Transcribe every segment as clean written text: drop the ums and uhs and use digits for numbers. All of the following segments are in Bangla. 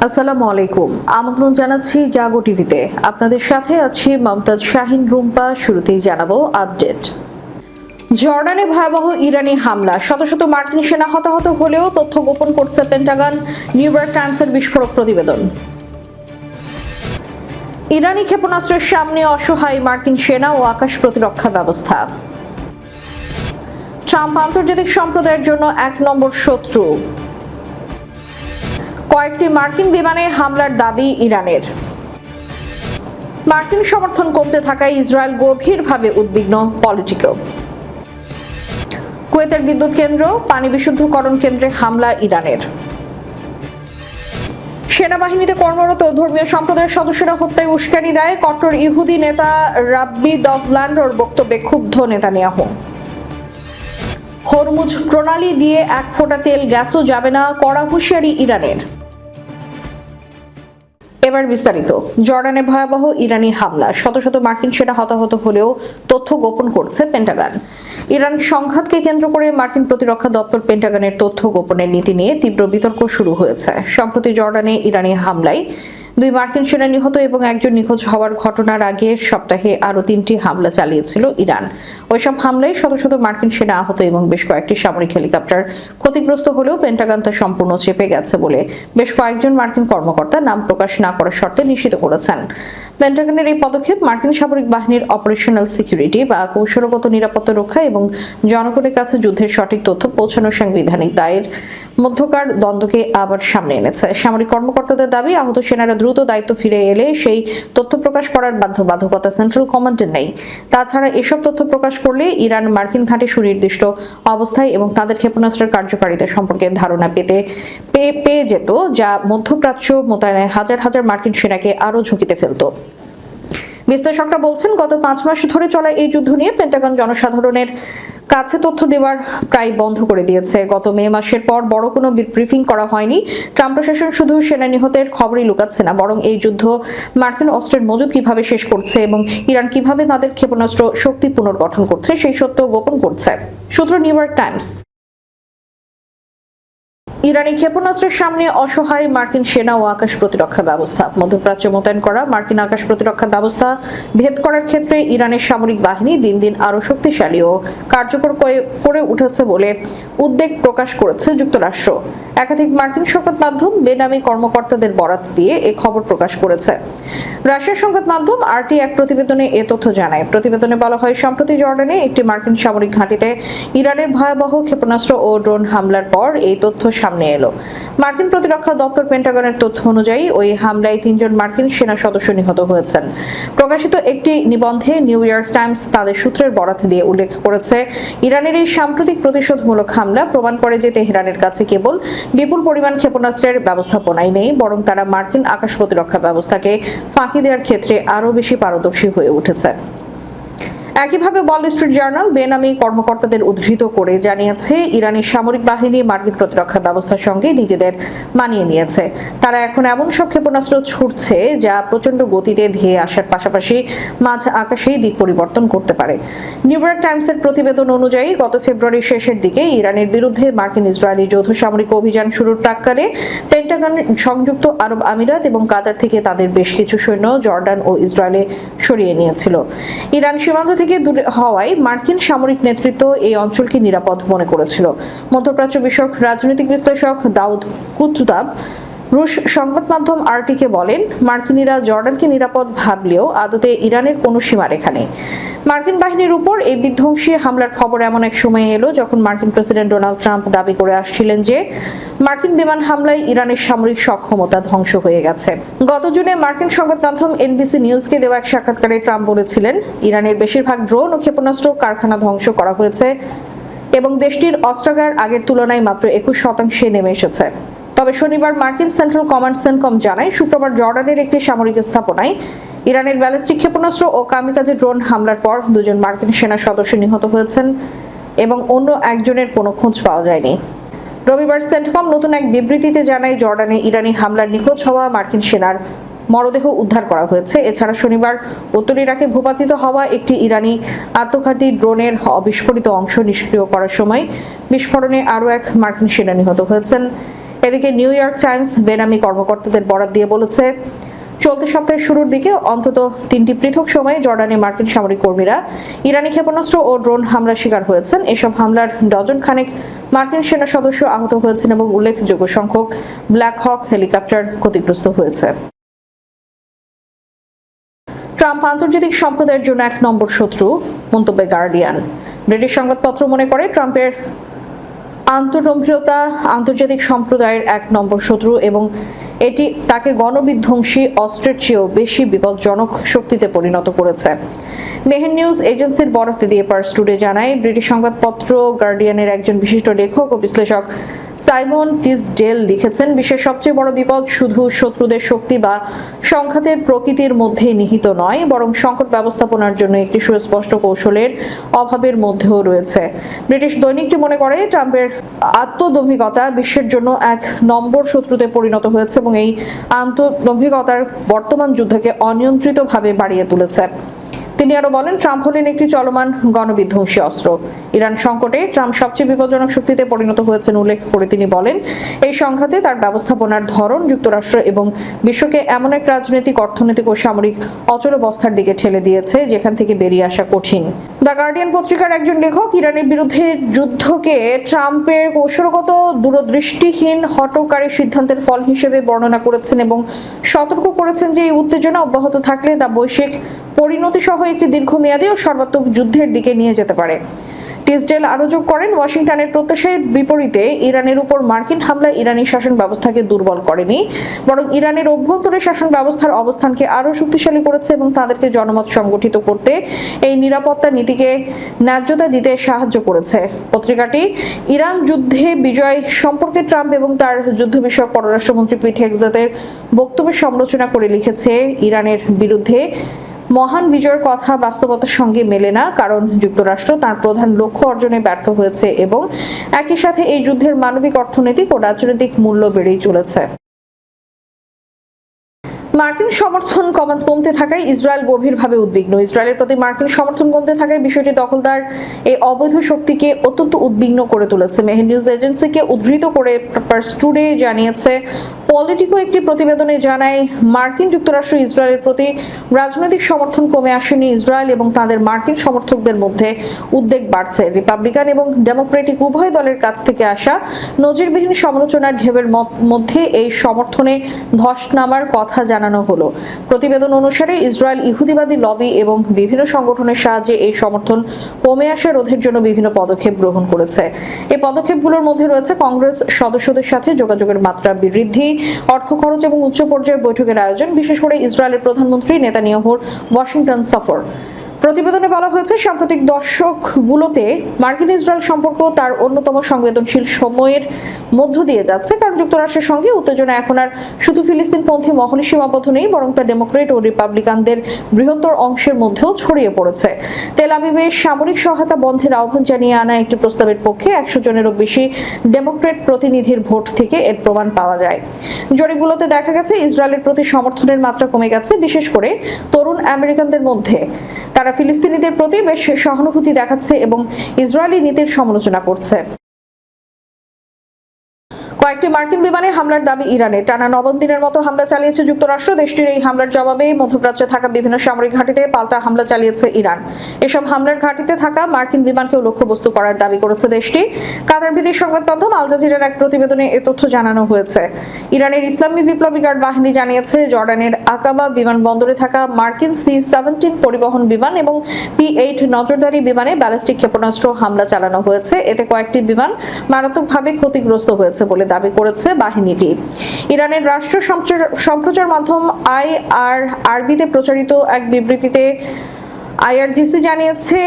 আসসালামু আলাইকুম। আমন্ত্রণ জানাচ্ছি জাগো টিভিতে। আপনাদের সাথে আছি মমতাজ শাহিন রুম্পা। শুরুতেই জানাবো আপডেট। জর্ডানে ভয়াবহ ইরানি হামলা, শত শত মার্কিন সেনা হতাহত হলেও তথ্য গোপন করছে পেন্টাগন। নিউ ইয়র্ক টাইমসের বিস্ফোরক প্রতিবেদন। ইরানি ক্ষেপণাস্ত্রের সামনে অসহায় মার্কিন সেনা ও আকাশ প্রতিরক্ষা ব্যবস্থা। ট্রাম্প আন্তর্জাতিক সম্প্রদায়ের জন্য ১ নম্বর শত্রু। কয়েকটি মার্কিন বিমানে হামলার দাবি ইরানের। মার্কিন সমর্থন কমতে থাকায় ইসরায়েল গভীরভাবে উদ্বিগ্ন পলিটিকো। কুয়েতের বিদ্যুৎ কেন্দ্র, পানি বিশুদ্ধকরণ কেন্দ্রে হামলা ইরানের। সেনাবাহিনীতে কর্মরত ধর্মীয় সম্প্রদায়ের সদস্যরা হত্যায় উস্কানি দেয়। কট্টর ইহুদি নেতা রাব্বি দভল্যান্ডর বক্তব্যে ক্ষুব্ধ নেতানিয়াহু। হরমুজ প্রণালী দিয়ে ১ ফোঁটা তেল গ্যাসও যাবে না, কড়া হুঁশিয়ারি ইরানের। এবার বিস্তারিত। জর্ডানে ভয়াবহ ইরানি হামলা, শত শত মার্কিন সেনা হতাহত হলেও তথ্য গোপন করছে পেন্টাগন। ইরান সংঘাতকে কেন্দ্র করে মার্কিন প্রতিরক্ষা দপ্তর পেন্টাগনের তথ্য গোপনের নীতি নিয়ে তীব্র বিতর্ক শুরু হয়েছে। সম্প্রতি জর্ডানে ইরানি হামলায় ২ মার্কিন সেনা নিহত এবং ১ জন নিখোঁজ হওয়ার ঘটনার আগের সপ্তাহে আরও ৩টি হামলা চালিয়েছিল ইরান। ওইসব হামলায় শত শত মার্কিন সেনা আহত এবং বেশ কয়েকটি সামরিক হেলিকপ্টার ক্ষতিগ্রস্ত হলেও পেন্টাগন তা সম্পূর্ণ চেপে গেছে বলে বেশ কয়েকজন মার্কিন কর্মকর্তা নাম প্রকাশ না করার শর্তে নিশ্চিত করেছেন। পেন্টাগনের এই পদক্ষেপ মার্কিন সামরিক বাহিনীর অপারেশনাল সিকিউরিটি বা কৌশলগত নিরাপত্তা রক্ষা এবং জনগণের কাছে যুদ্ধের সঠিক তথ্য পৌঁছানোর সাংবিধানিক দায়ের মধ্যকার দ্বন্দ্বকে আবার সামনে এনেছে। সামরিক কর্মকর্তাদের দাবি, আহত সেনারা দ্রুত দায়িত্ব ফিরে এলে সেই তথ্য প্রকাশ করার বাধ্যবাধকতা সেন্ট্রাল কমান্ডের নেই। তাছাড়া এসব তথ্য প্রকাশ করলে ইরান মার্কিন ঘাঁটি সুনির্দিষ্ট অবস্থায় এবং তাদের ক্ষেপণাস্ত্রের কার্যকারিতা সম্পর্কে ধারণা পেয়ে যেত, যা মধ্যপ্রাচ্য মোতায়েনে হাজার হাজার মার্কিন সেনাকে আরও ঝুঁকিতে ফেলত। বিশ্লেষকরা বলছেন, গত ৫ মাস ধরে চলা এই যুদ্ধ নিয়ে পেন্টাগন জনসাধারণের কাছে তথ্য দেওয়ার প্রায় বন্ধ করে দিয়েছে। গত মে মাসের পর বড় কোনো ব্রিফিং করা হয়নি। ট্রাম্প প্রশাসন শুধু সেনা নিহতের খবরই লুকাচ্ছে না, বরং এই যুদ্ধ মার্কিন অস্ত্রের মজুদ কিভাবে শেষ করছে এবং ইরান কিভাবে তাদের ক্ষেপণাস্ত্র শক্তি পুনর্গঠন করছে সেই সত্য গোপন করছে। সূত্র নিউ ইয়র্ক টাইমস। ইরানি ক্ষেপণাস্ত্রের সামনে অসহায় মার্কিন সেনা ও আকাশ প্রতিরক্ষা ব্যবস্থা। মধ্যপ্রাচ্যে মোতায়েন করা মার্কিন আকাশ প্রতিরক্ষা ব্যবস্থা ভেদ করার ক্ষেত্রে ইরানের সামরিক বাহিনী দিন দিন আরও শক্তিশালী ও কার্যকর করে উঠেছে বলে উদ্বেগ প্রকাশ করেছে যুক্তরাষ্ট্র। একাধিক মার্কিন সংবাদ মাধ্যম বেনামী কর্মকর্তাদের বরাত দিয়ে এ খবর প্রকাশ করেছে। রাশিয়ার সংবাদ মাধ্যম আরটি এক প্রতিবেদনে এ তথ্য জানায়। প্রতিবেদনে বলা হয়, সম্প্রতি জর্ডানে একটি মার্কিন সামরিক ঘাঁটিতে ইরানের ভয়াবহ ক্ষেপণাস্ত্র ও ড্রোন হামলার পর এই তথ্য সামনে এলো। মার্কিন প্রতিরক্ষা দপ্তর পেন্টাগনের তথ্য অনুযায়ী ওই হামলায় ৩ জন মার্কিন সেনা সদস্য নিহত হয়েছেন। প্রকাশিত একটি নিবন্ধে নিউ ইয়র্ক টাইমস তাদের সূত্রের বরাত দিয়ে উল্লেখ করেছে, ইরানের এই সাম্প্রতিক প্রতিশোধমূলক হামলা প্রমাণ করে যে তেহরানের কাছে কেবল বিপুল পরিমাণ ক্ষেপণাস্ত্রের ব্যবস্থাপনাই নেই, বরং তারা মার্কিন আকাশ প্রতিরক্ষা ব্যবস্থাকে ফাঁকি দেওয়ার ক্ষেত্রে আরও বেশি পারদর্শী হয়ে উঠেছে। একইভাবে ওয়াল স্ট্রিট জার্নাল বেনামী কর্মকর্তাদের উদ্ধৃত করে জানিয়েছে, ইরানি সামরিক বাহিনী মার্কিন প্রতিরক্ষা ব্যবস্থার সঙ্গে নিজেদের মানিয়ে নিয়েছে। তারা এখন এমন সব ক্ষেপণাস্ত্র ছুটছে যা প্রচণ্ড গতিতে ধেয়ে আসার পাশাপাশি মাঝ আকাশেই দিক পরিবর্তন করতে পারে। নিউ ইয়র্ক টাইমসের প্রতিবেদন অনুযায়ী গত ফেব্রুয়ারির শেষের দিকে ইরানের বিরুদ্ধে মার্কিন ইসরায়েলি যৌথ সামরিক অভিযান শুরুর প্রাক্কালে পেন্টাগন সংযুক্ত আরব আমিরাত এবং কাতার থেকে তাদের বেশ কিছু সৈন্য জর্ডান ও ইসরায়েলে সরিয়ে নিয়েছিল। ইরান সীমান্ত থেকে দূরে হওয়ায় মার্কিন সামরিক নেতৃত্ব এই অঞ্চলকে নিরাপদ মনে করেছিল। মধ্যপ্রাচ্য বিষয়ক রাজনৈতিক বিশ্লেষক দাউদ কুতুতাব রুশ সংবাদ মাধ্যম আরটিকে বলেন, মার্কিনিরা জর্ডানকে নিরাপদ ভাবলেও আদতে ইরানের কোনো সীমারেখা নেই। মার্কিন বাহিনীর উপর এই বিধ্বংসী হামলার খবর এমন এক সময়ে এলো যখন মার্কিন প্রেসিডেন্ট ডোনাল্ড ট্রাম্প দাবি করে আসছিলেন যে মার্কিন বিমান হামলায় ইরানের সামরিক সক্ষমতা ধ্বংস হয়ে গেছে। গত জুনে মার্কিন সংবাদ মাধ্যম এনবিসি নিউজকে দেওয়া এক সাক্ষাৎকারে ট্রাম্প বলেছিলেন, ইরানের বেশিরভাগ ড্রোন ও ক্ষেপণাস্ত্র কারখানা ধ্বংস করা হয়েছে এবং দেশটির অস্ত্রাগার আগের তুলনায় মাত্র ২১% নেমে এসেছে। তবে শনিবার মার্কিন সেন্ট্রাল কমান্ড সেন্টকম জানায়, শুক্রবার জর্ডানের একটি সামরিক স্থাপনায় ইরানের ব্যালিস্টিক ক্ষেপণাস্ত্র ও কামিকাজে ড্রোন হামলার পর ২ জন মার্কিন সেনা সদস্য নিহত হয়েছেন এবং অন্য একজনের কোনো খোঁজ পাওয়া যায়নি। রবিবার সেন্টকম নতুন এক বিবৃতিতে জানায়, জর্ডানে ইরানি হামলার নিখোঁজ হওয়া মার্কিন সেনার মরদেহ উদ্ধার করা হয়েছে। এছাড়া শনিবার উত্তর ইরাকে ভূপাতিত হওয়া একটি ইরানি আত্মঘাতী ড্রোনের অবিস্ফোরিত অংশ নিষ্ক্রিয় করার সময় বিস্ফোরণে আরও ১ মার্কিন সেনা নিহত হয়েছেন। এদিকে নিউ ইয়র্ক টাইমস বেনামি কর্মকর্তাদের বরাত দিয়ে বলেছে, চলতি সপ্তাহের শুরুর দিকে অন্তত 3টি পৃথক সময়ে জর্ডানে মার্কিন সামরিক কর্মীরা ইরানি ক্ষেপণাস্ত্র ও ড্রোন হামলার শিকার হয়েছেন। এসব হামলার ডজন খানেক মার্কিন সেনা সদস্য আহত হয়েছেন এবং উল্লেখযোগ্য সংখ্যক ব্ল্যাক হক হেলিকপ্টার ক্ষতিগ্রস্ত হয়েছে। ট্রাম্প আন্তর্জাতিক সম্প্রদায়ের জন্য 1 নম্বর শত্রু, মন্তব্যে গার্ডিয়ান। ব্রিটিশ সংবাদপত্র মনে করে ট্রাম্পের আন্তর্গম্ভীরতা আন্তর্জাতিক সম্প্রদায়ের 1 নম্বর শত্রু এবং এটি তাকে গণবিধ্বংসী অস্ত্রের চেয়েও বেশি বিপজ্জনক শক্তিতে পরিণত করেছে। মেহের নিউজ এজেন্সির বরাতে দিয়ে পার্স টুডে জানায়, ব্রিটিশ সংবাদপত্র গার্ডিয়ানের একজন বিশিষ্ট লেখক ও বিশ্লেষক সাইমন টিসডেল লিখেছেন, বিশ্বের সবচেয়ে বড় বিপদ শুধু শত্রুদের শক্তি বা সংঘাতের প্রকৃতির মধ্যে নিহিত নয়, বরং সংকট ব্যবস্থাপনার জন্য একটি সুস্পষ্ট কৌশলের অভাবের মধ্যেও রয়েছে। ব্রিটিশ দৈনিকটি মনে করে ট্রাম্পের আত্মদম্ভিকতা বিশ্বের জন্য 1 নম্বর শত্রুতে পরিণত হয়েছে এবং এই আত্মদম্ভিকতার বর্তমান যুদ্ধকে অনিয়ন্ত্রিতভাবে বাড়িয়ে তুলেছে। তিনি আরো বলেন, ট্রাম্প হলেন একটি চলমান গণবিধ্বংসী অস্ত্র। ইরান সংকটে ট্রাম্প সবচেয়ে বিপজ্জনক শক্তিতে পরিণত হয়েছেন উল্লেখ করে তিনি বলেন, এই সংঘাতে তার ব্যবস্থাপনার ধরন যুক্তরাষ্ট্র এবং বিশ্বকে এমন এক রাজনৈতিক, অর্থনৈতিক ও সামরিক অচলাবস্থার দিকে ঠেলে দিয়েছে যেখান থেকে বেরিয়ে আসা কঠিন। দ্য গার্ডিয়ান পত্রিকার একজন লেখক ইরানের বিরুদ্ধে যুদ্ধকে ট্রাম্পের কৌশলগত দূরদৃষ্টিহীন হঠকারী সিদ্ধান্তের ফল হিসেবে বর্ণনা করেছেন এবং সতর্ক করেছেন যে এই উত্তেজনা অব্যাহত থাকলে তা বৈশ্বিক পরিণতি সহ একটি দীর্ঘমেয়াদী ও সর্বাত্মক যুদ্ধের দিকে নিয়ে যেতে পারে। টিসডেল আরো যোগ করেন, ওয়াশিংটনের প্রত্যাশার বিপরীতে ইরানের উপর মার্কিন হামলা ইরানি শাসন ব্যবস্থাকে দুর্বল করেনি, বরং ইরানের অভ্যন্তরীণ শাসন ব্যবস্থার অবস্থানকে আরো শক্তিশালী করেছে এবং তাদেরকে জনমত সংগঠিত করতে এই নিরাপত্তা নীতিকে ন্যায্যতা দিতে সাহায্য করেছে। পত্রিকাটি ইরান যুদ্ধে বিজয় সম্পর্কে ট্রাম্প এবং তার যুদ্ধ বিষয়ক পররাষ্ট্রমন্ত্রী পিট হেগসেতের বক্তব্যের সমালোচনা করে লিখেছে, ইরানের বিরুদ্ধে মহান বিজয়ের কথা বাস্তবতার সঙ্গে মেলে না, কারণ যুক্তরাষ্ট্র তার প্রধান লক্ষ্য অর্জনে ব্যর্থ হয়েছে এবং একই সাথে এই যুদ্ধের মানবিক, অর্থনৈতিক ও রাজনৈতিক মূল্য বেড়েই চলেছে। মার্কিন সমর্থন কমতে থাকায় ইসরায়েল গভীরভাবে উদ্বিগ্ন। ইসরায়েলের প্রতি মার্কিন সমর্থন কমতে থাকায় বিষয়টি দখলদার এই অবৈধ শক্তিকে অত্যন্ত উদ্বিগ্ন করে তুলেছে। মেহের নিউজ এজেন্সিকে উদ্ধৃত করে পার্স টুডে জানিয়েছে, পলিটিকো একটি প্রতিবেদনে জানায়, মার্কিন যুক্তরাষ্ট্র ইসরায়েলের প্রতি রাজনৈতিক সমর্থন কমে আসেনি। ইসরায়েল এবং তাদের মার্কিন সমর্থকদের মধ্যে উদ্বেগ বাড়ছে। রিপাবলিকান এবং ডেমোক্রেটিক উভয় দলের কাছ থেকে আসা নজিরবিহীন সমালোচনার ঢেউয়ের মধ্যে এই সমর্থনে ধস নামার কথা জানানো হলো। প্রতিবেদন অনুসারে ইসরায়েল ইহুদিবাদী লবি এবং বিভিন্ন সংগঠনের সাহায্যে এই সমর্থন কমে আসা রোধের জন্য বিভিন্ন পদক্ষেপ গ্রহণ করেছে। এই পদক্ষেপগুলোর মধ্যে রয়েছে কংগ্রেস সদস্যদের সাথে যোগাযোগের মাত্রা বৃদ্ধি, অর্থ খরচ এবং উচ্চ পর্যায়ের বৈঠকের আয়োজন, বিশেষ করে ইসরায়েলের প্রধানমন্ত্রী নেতানিয়াহুর ওয়াশিংটন সফর। প্রতিবেদনে বলা হয়েছে, সাম্প্রতিক দশকগুলোতে মার্কিন ইসরায়েল সম্পর্ক তার অন্যতম সংবেদনশীল সময়ের মধ্য দিয়ে যাচ্ছে, কারণ যুক্তরাষ্ট্রের সঙ্গে উত্তেজনা এখন আর শুধু ফিলিস্তিনপন্থী মহলে সীমাবদ্ধ নেই, বরং তা ডেমোক্রেট ও রিপাবলিকানদের বৃহত্তর অংশের মধ্যেও ছড়িয়ে পড়েছে। তেল আবিবে সামরিক সহায়তা বন্ধের আহ্বান জানিয়ে আনা একটি প্রস্তাবের পক্ষে 100 জনেরও বেশি ডেমোক্রেট প্রতিনিধির ভোট থেকে এর প্রমাণ পাওয়া যায়। জরিপগুলোতে দেখা গেছে ইসরায়েলের প্রতি সমর্থনের মাত্রা কমে গেছে, বিশেষ করে তরুণ আমেরিকানদের মধ্যে। তারা ফিলিস্তিনিদের প্রতি বেশ সহানুভূতি দেখাচ্ছে এবং ইসরায়েলি নীতির সমালোচনা করছে। কয়েকটি মার্কিন বিমানে হামলার দাবি ইরানের। টানা 9ম দিনের মতো হামলা চালিয়েছে যুক্তরাষ্ট্র। দেশটির এই হামলার জবাবে মধ্যপ্রাচ্যে থাকা বিভিন্ন সামরিক ঘাঁটিতে পাল্টা হামলা চালিয়েছে ইরান। এসব হামলার ঘাঁটিতে থাকা মার্কিন বিমানকেও লক্ষ্যবস্তু করার দাবি করেছে দেশটি। কাতার ভিত্তিক সংবাদ মাধ্যম আল জাজিরার এক প্রতিবেদনে এ তথ্য জানানো হয়েছে। ইরানের ইসলামী বিপ্লবী গার্ড বাহিনী জানিয়েছে, জর্ডানের আকাবা বিমানবন্দরে থাকা মার্কিন C-17 পরিবহন বিমান এবং P-8 নজরদারি বিমানে ব্যালিস্টিক ক্ষেপণাস্ত্র হামলা চালানো হয়েছে। এতে কয়েকটি বিমান মারাত্মকভাবে ক্ষতিগ্রস্ত হয়েছে বলে দাবি করেছে বাহিনীটি। ইরানের রাষ্ট্র সম্প্রচার মাধ্যম IRIB-তে প্রচারিত এক বিবৃতিতে IRGC জানিয়েছে,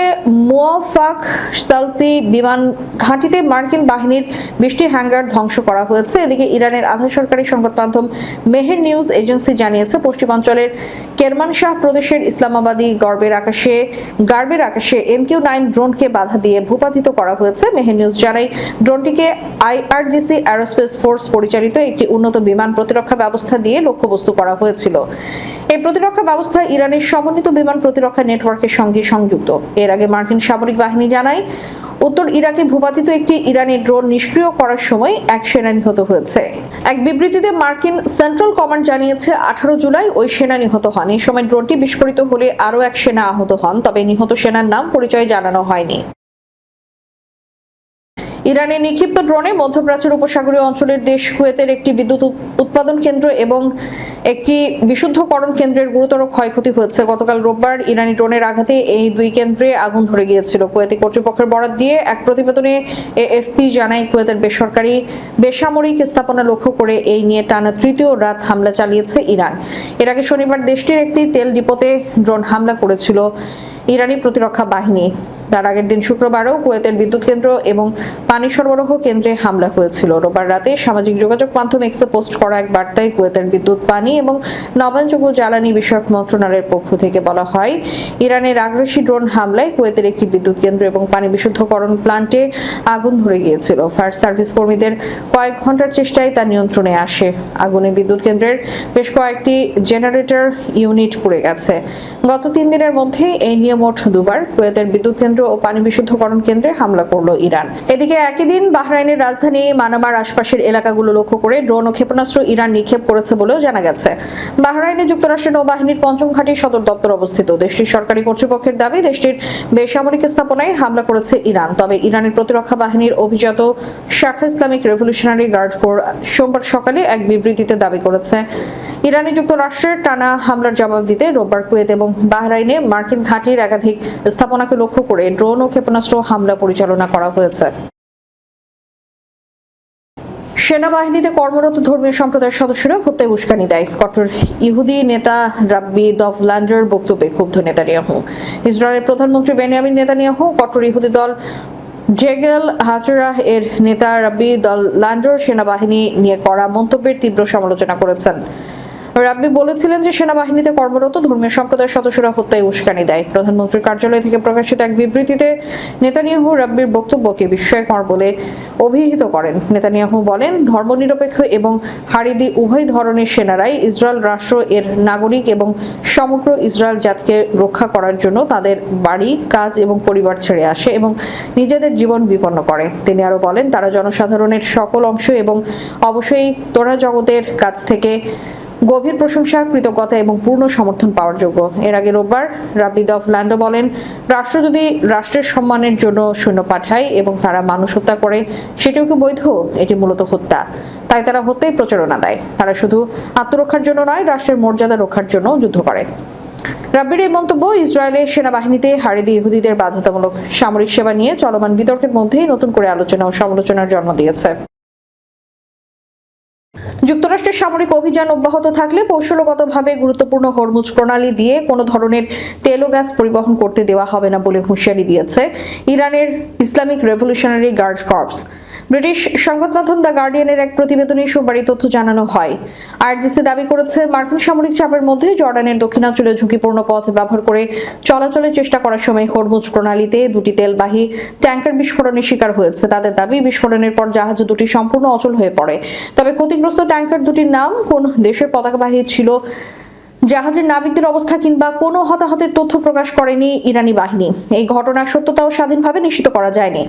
মুওয়াফাক সালতি বিমান ঘাঁটিতে মার্কিন বাহিনীর 20টি হ্যাঙ্গার ধ্বংস করা হয়েছে। এদিকে ইরানের আধা সরকারি সংবাদ মাধ্যম মেহের নিউজ এজেন্সি জানিয়েছে, পশ্চিমাঞ্চলের কেরমানশাহ প্রদেশের ইসলামাবাদী গার্বের আকাশে MQ-9 ড্রোনকে বাধা দিয়ে ভূপাতিত করা হয়েছে। মেহের নিউজ জানায়, ড্রোনটিকে IRGC এরোস্পেস ফোর্স পরিচালিত একটি উন্নত বিমান প্রতিরক্ষা ব্যবস্থা দিয়ে লক্ষ্যবস্তু করা হয়েছিল। এই প্রতিরক্ষা ব্যবস্থা ইরানের সমন্বিত বিমান প্রতিরক্ষা নেটওয়ার্কের সঙ্গে সংযুক্ত। এর আগে মার্কিন সামরিক বাহিনী জানায়, উত্তর ইরাকে ভূপাতিত একটি ইরানি ড্রোন নিষ্ক্রিয় করার সময় এক সেনা নিহত হয়েছে। এক বিবৃতিতে মার্কিন সেন্ট্রাল কমান্ড জানিয়েছে 18 জুলাই ওই সেনা নিহত হন। এই সময় ড্রোনটি বিস্ফোরিত হলে আরও এক সেনা আহত হন, তবে নিহত সেনার নাম পরিচয় জানানো হয়নি। ইরানের নিক্ষিপ্ত ড্রোনে মধ্যপ্রাচ্যের উপসাগরীয় অঞ্চলের দেশ কুয়েতের একটি বিদ্যুৎ উৎপাদন কেন্দ্র এবং একটি বিশুদ্ধকরণ কেন্দ্রের গুরুতর ক্ষয়ক্ষতি হয়েছে। গতকাল রোববার ইরানি ড্রোনের আঘাতে এই দুই কেন্দ্রে আগুন ধরে গিয়েছিল। কুয়েতি কর্তৃপক্ষের বরাত দিয়ে এক প্রতিবেদনে এএফপি জানায়, কুয়েতের বেসামরিক স্থাপনা লক্ষ্য করে এই নিয়ে টানা তৃতীয় রাত হামলা চালিয়েছে ইরান। এর আগে শনিবার দেশটির একটি তেল ডিপোতে ড্রোন হামলা করেছিল ইরানি প্রতিরক্ষা বাহিনী। তার আগের দিন শুক্রবারও কুয়েতের বিদ্যুৎ কেন্দ্র এবং পানি সরবরাহ কেন্দ্রে হামলা হয়েছিল। রোববার রাতে সামাজিক যোগাযোগ মাধ্যম এক্সে পোস্ট করা এক বার্তায় কুয়েতের বিদ্যুৎ, পানি এবং নবায়নযোগ্য জ্বালানি বিষয়ক মন্ত্রণালয়ের পক্ষ থেকে বলা হয়, ইরানের আগ্রাসী ড্রোন হামলায় কুয়েতের একটি বিদ্যুৎ কেন্দ্র এবং পানি বিশুদ্ধকরণ প্লান্টে আগুন ধরে গিয়েছিল। ফায়ার সার্ভিস কর্মীদের কয়েক ঘন্টার চেষ্টায় তা নিয়ন্ত্রণে আসে। আগুনে বিদ্যুৎ কেন্দ্রের বেশ কয়েকটি জেনারেটর ইউনিট পুড়ে গেছে। গত 3 দিনের মধ্যে এই নিয়ে মোট দুবার কুয়েতের বিদ্যুৎ কেন্দ্র ও পানি বিশুদ্ধকরণ কেন্দ্রে হামলা করল ইরান। এদিকে একই দিন বাহরাইনের রাজধানী মানামার আশপাশের এলাকাগুলো লক্ষ্য করে ড্রোন ও ক্ষেপণাস্ত্র ইরান নিক্ষেপ করেছে বলেও জানা গেছে। বাহরাইনে যুক্তরাষ্ট্রের নৌবাহিনীর 5ম ঘাঁটির সদর দপ্তর অবস্থিত। দেশটির সরকারি কর্তৃপক্ষের দাবি, দেশটির বেসামরিক স্থাপনায় হামলা করেছে ইরান। তবে ইরানের প্রতিরক্ষা বাহিনীর অভিজাত শাখা ইসলামিক রেভলিউশনারি গার্ড কোর সোমবার সকালে এক বিবৃতিতে দাবি করেছে, ইরানে যুক্তরাষ্ট্রের টানা হামলার জবাব দিতে রোববার কুয়েত এবং বাহরাইনে মার্কিন ঘাঁটির একাধিক স্থাপনাকে লক্ষ্য করে ড্রোন ও ক্ষেপণাস্ত্র হামলা পরিচালনা করা হয়েছে। সেনাবাহিনীতে কর্মরত ধর্মীয় সম্প্রদায়ের সদস্যরা হত্যায় উস্কানি দেয়। কট্টর ইহুদি নেতা রাব্বি দভল্যান্ডের বক্তব্যে ক্ষুব্ধ নেতানিয়াহু। ইসরায়েলের প্রধানমন্ত্রী বেনিয়ামিন নেতানিয়াহু কট্টর ইহুদি দল জেগেল হাতেরাহ এর নেতা রাব্বি দভল্যান্ডের সেনাবাহিনী নিয়ে করা মন্তব্যের তীব্র সমালোচনা করেছেন। রাব্বি বলেছিলেন যে সেনাবাহিনীতে কর্মরত ধর্মীয় সম্প্রদায়ের সদস্যরা হত্যায় উস্কানি দেয়। প্রধানমন্ত্রীর কার্যালয় থেকে প্রকাশিত এক বিবৃতিতে নেতানিয়াহু রাব্বির বক্তব্যকে বিস্ময়কর বলে অভিহিত করেন। নেতানিয়াহু বলেন, ধর্মনিরপেক্ষ এবং হারিদি উভয় ধরনের সেনারাই ইসরায়েল রাষ্ট্র, এর নাগরিক এবং সমগ্র ইসরায়েল জাতিকে রক্ষা করার জন্য তাদের বাড়ি, কাজ এবং পরিবার ছেড়ে আসে এবং নিজেদের জীবন বিপন্ন করে। তিনি আরো বলেন, তারা জনসাধারণের সকল অংশ এবং অবশ্যই তোরা জগতের কাছ থেকে গভীর প্রশংসা, কৃতজ্ঞতা এবং পূর্ণ সমর্থন পাওয়ার যোগ্য। এর আগে রোববার রাব্বি দভল্যান্ড বলেন, রাষ্ট্র যদি রাষ্ট্রের সম্মানের জন্য সৈন্য পাঠায় এবং তারা মানুষ হত্যা করে, সেটিও কি বৈধ? এটি মূলত হত্যা, তাই তারা হত্যায় প্রচারণা দেয়। তারা শুধু আত্মরক্ষার জন্য নয়, রাষ্ট্রের মর্যাদা রক্ষার জন্য যুদ্ধ করে। রাব্বির এই মন্তব্য ইসরায়েলের সেনাবাহিনীতে হারিদি ইহুদিদের বাধ্যতামূলক সামরিক সেবা নিয়ে চলমান বিতর্কের মধ্যেই নতুন করে আলোচনা ও সমালোচনার জন্ম দিয়েছে। যুক্তরাষ্ট্রের সামরিক অভিযান অব্যাহত থাকলে কৌশলগতভাবে গুরুত্বপূর্ণ হরমুজ প্রণালী দিয়ে কোনো ধরনের তেল ও গ্যাস পরিবহন করতে দেওয়া হবে না বলে হুঁশিয়ারি দিয়েছে ইরানের Islamic revolutionary guard corps. British সংবাদ মাধ্যম দ্য গার্ডিয়ানের এক প্রতিবেদনে সোমবার এই তথ্য জানানো হয়। আরজিসি দাবি করেছে, মার্কিন সামরিক চাপের মধ্যে জর্ডানের দক্ষিণাঞ্চলে ঝুঁকিপূর্ণ পথ ব্যবহার করে চলাচলের চেষ্টা করার সময় হরমুজ প্রণালীতে দুটি তেলবাহী ট্যাঙ্কার বিস্ফোরণের শিকার হয়েছে। তাদের দাবি, বিস্ফোরণের পর জাহাজ দুটি সম্পূর্ণ অচল হয়ে পড়ে। তবে ক্ষতিগ্রস্ত ট্যাঙ্কার দুটির নাম, কোন দেশের পতাকাবাহী ছিল, জাহাজের নাবিকদের অবস্থা কিংবা কোনো হতাহতের তথ্য প্রকাশ করেনি ইরানি বাহিনী। এই ঘটনার সত্যতাও স্বাধীনভাবে নিশ্চিত করা যায়নি।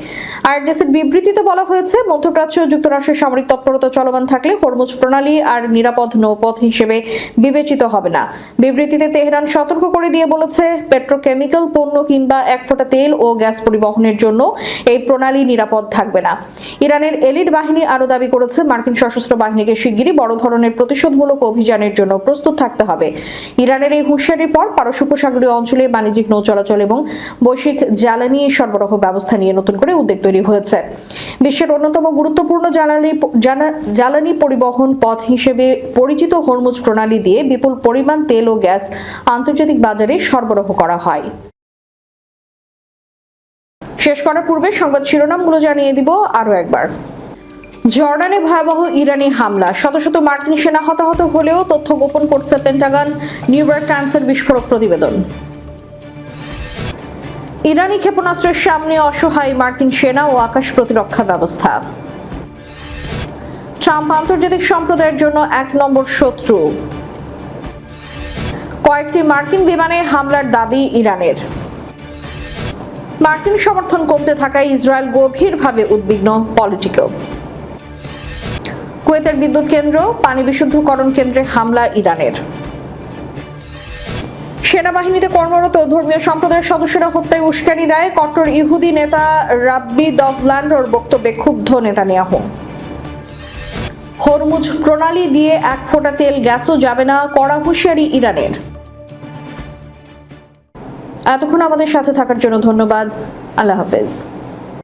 আরজিসির বিবৃতিতে বলা হয়েছে, মধ্যপ্রাচ্য যুক্তরাষ্ট্রের সামরিক তৎপরতা চলমান থাকলে হরমুজ প্রণালী আর নিরাপদ নৌপথ হিসেবে বিবেচিত হবে না। বিবৃতিতে তেহরান সতর্ক করে দিয়ে বলেছে, পেট্রোকেমিক্যাল পণ্য কিংবা এক ফোঁটা তেল ও গ্যাস পরিবহনের জন্য এই প্রণালী নিরাপদ থাকবে না। ইরানের এলিট বাহিনী আরও দাবি করেছে, মার্কিন সশস্ত্র বাহিনীকে শিগগিরই বড় ধরনের প্রতিশোধমূলক অভিযানের জন্য প্রস্তুত থাকতে হবে। ইরানের এই হুঁশিয়ারির পর পারস্য উপসাগরীয় অঞ্চলে বাণিজ্যিক নৌ চলাচল এবং বৈশ্বিক জ্বালানি সরবরাহ ব্যবস্থা নিয়ে নতুন করে উদ্বেগ তৈরি হয়েছে। বিশ্বের অন্যতম গুরুত্বপূর্ণ জ্বালানি পরিবহন পথ হিসেবে পরিচিত হরমুজ প্রণালী দিয়ে বিপুল পরিমাণ তেল ও গ্যাস আন্তর্জাতিক বাজারে সরবরাহ করা হয়। শেষ করার পূর্বে সংবাদ শিরোনামগুলো জানিয়ে দিব আরো একবার। জর্ডানে ভয়াবহ ইরানি হামলা, শত শত মার্কিন সেনা হতাহত হলেও তথ্য গোপন করছে পেন্টাগন, নিউ ইয়র্ক টাইমসের বিস্ফোরক প্রতিবেদন। ইরানি ক্ষেপণাস্ত্রের সামনে অসহায় মার্কিন সেনা ও আকাশ প্রতিরক্ষা ব্যবস্থা। ট্রাম্প আন্তর্জাতিক সম্প্রদায়ের জন্য 1 নম্বর শত্রু। কয়েকটি মার্কিন বিমানে হামলার দাবি ইরানের। মার্কিন সমর্থন কমতে থাকায় ইসরায়েল গভীরভাবে উদ্বিগ্ন, পলিটিকো। কুয়েতের বিদ্যুৎ কেন্দ্র, পানি বিশুদ্ধকরণ কেন্দ্রে হামলা ইরানের। সেনাবাহিনীতে কর্মরত ধর্মীয় সম্প্রদায়ের সদস্যরা হত্যায় উস্কানি দেয়, কট্টর ইহুদি নেতা রাব্বি দভল্যান্ডের বক্তব্যে ক্ষুব্ধ নেতানিয়াহু। হরমুজ প্রণালী দিয়ে এক ফোঁটা তেল গ্যাসও যাবে না, কড়া হুঁশিয়ারি ইরানের। এতক্ষণ আমাদের সাথে থাকার জন্য ধন্যবাদ। আল্লাহ হাফেজ।